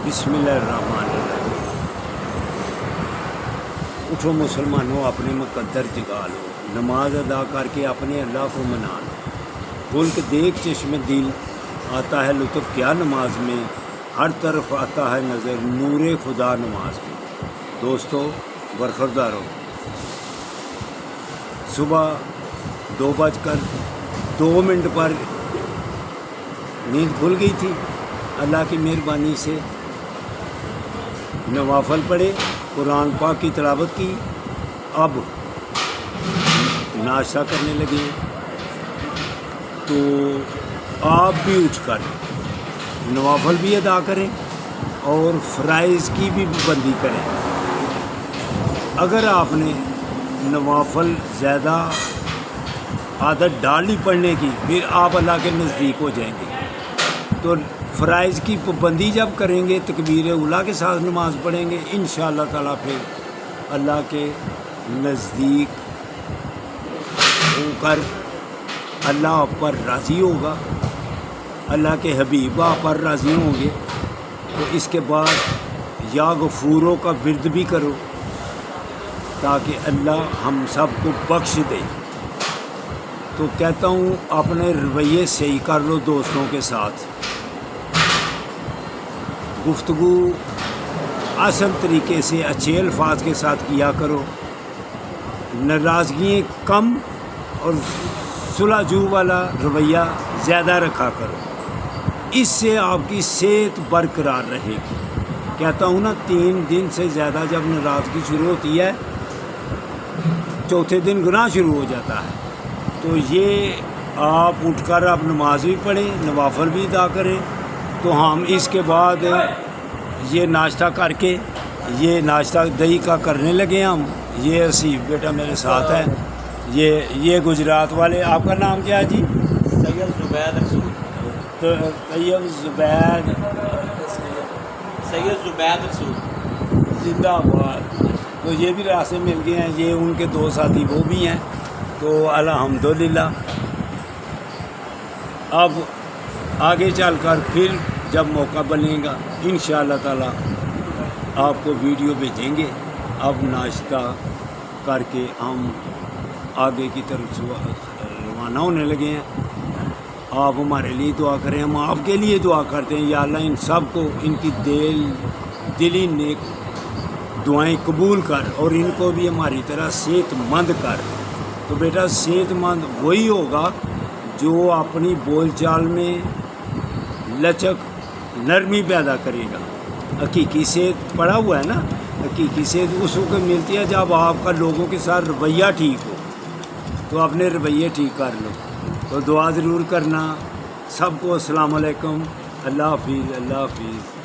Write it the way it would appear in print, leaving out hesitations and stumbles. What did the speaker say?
बिस्मिल्लाहिर्रहमानिर्रहीम। उठो मुसलमानों, अपने मुकद्दर जगा लो, नमाज अदा करके अपने अल्लाह को मना लो। खुल के देख चश्मे दिल, आता है लुत्फ़ क्या नमाज में, हर तरफ आता है नज़र नूरे खुदा नमाज में। दोस्तों बरखुरदार हो, सुबह 2:02 पर नींद खुल गई थी। अल्लाह की मेहरबानी से नवाफल पढ़े, कुरान पाक की तिलावत की। अब नाश्ता करने लगे, तो आप भी उठकर नवाफल भी अदा करें और फ़राइज़ की भी पाबंदी करें। अगर आपने नवाफल ज़्यादा आदत डाली पढ़ने की, फिर आप अल्लाह के नज़दीक हो जाएंगे। तो फ़राइज़ की पाबंदी जब करेंगे, तकबीर उला के साथ नमाज़ पढ़ेंगे, इंशाअल्लाह ताला फिर अल्लाह के नज़दीक होकर अल्लाह पर राज़ी होगा, अल्लाह के हबीब आप पर राज़ी होंगे। तो इसके बाद या गफूरों का विर्द भी करो, ताकि अल्लाह हम सबको बख्श दे। तो कहता हूँ अपने रवैये सही कर लो, दोस्तों के साथ गुफ्तगू आसान तरीके से अच्छे अल्फाज के साथ किया करो, नाराज़गी कम और सुलझू वाला रवैया ज़्यादा रखा करो। इससे आपकी सेहत बरकरार रहेगी। कहता हूँ ना, 3 दिन से ज़्यादा जब नाराज़गी शुरू होती है, चौथे दिन गुनाह शुरू हो जाता है। तो ये आप उठकर आप नमाज भी पढ़ें, नवाफल भी अदा करें। तो हम इसके बाद ये नाश्ता करके, ये नाश्ता दही का करने लगे हम। ये हसीब बेटा मेरे साथ है, ये गुजरात वाले। आपका नाम क्या है जी? सैयद ज़ुबैद रसूल। तो सैयद ज़ुबैद रसूल जिंदाबाद। तो ये भी रास्ते मिल गए हैं, ये उनके 2 साथी वो भी हैं। तो अल्हम्दुलिल्लाह अब आगे चलकर फिर जब मौका बनेगा, इंशाअल्लाह ताला आपको वीडियो भेजेंगे। अब नाश्ता करके हम आगे की तरफ रवाना होने लगे हैं। आप हमारे लिए दुआ करें, हम आपके लिए दुआ करते हैं। या अल्लाह इन सब को इनकी दिली नेक दुआएं कबूल कर, और इनको भी हमारी तरह सेहतमंद कर। तो बेटा सेहतमंद वही होगा जो अपनी बोलचाल में लचक नरमी पैदा करेगा। हकीकी सेहत पड़ा हुआ है ना, हकीकी सेहत उस वक्त मिलती है जब आपका लोगों के साथ रवैया ठीक हो। तो अपने रवैये ठीक कर लो। तो दुआ ज़रूर करना। सबको अस्सलाम वालेकुम, अल्लाह हाफिज़, अल्लाह हाफिज़।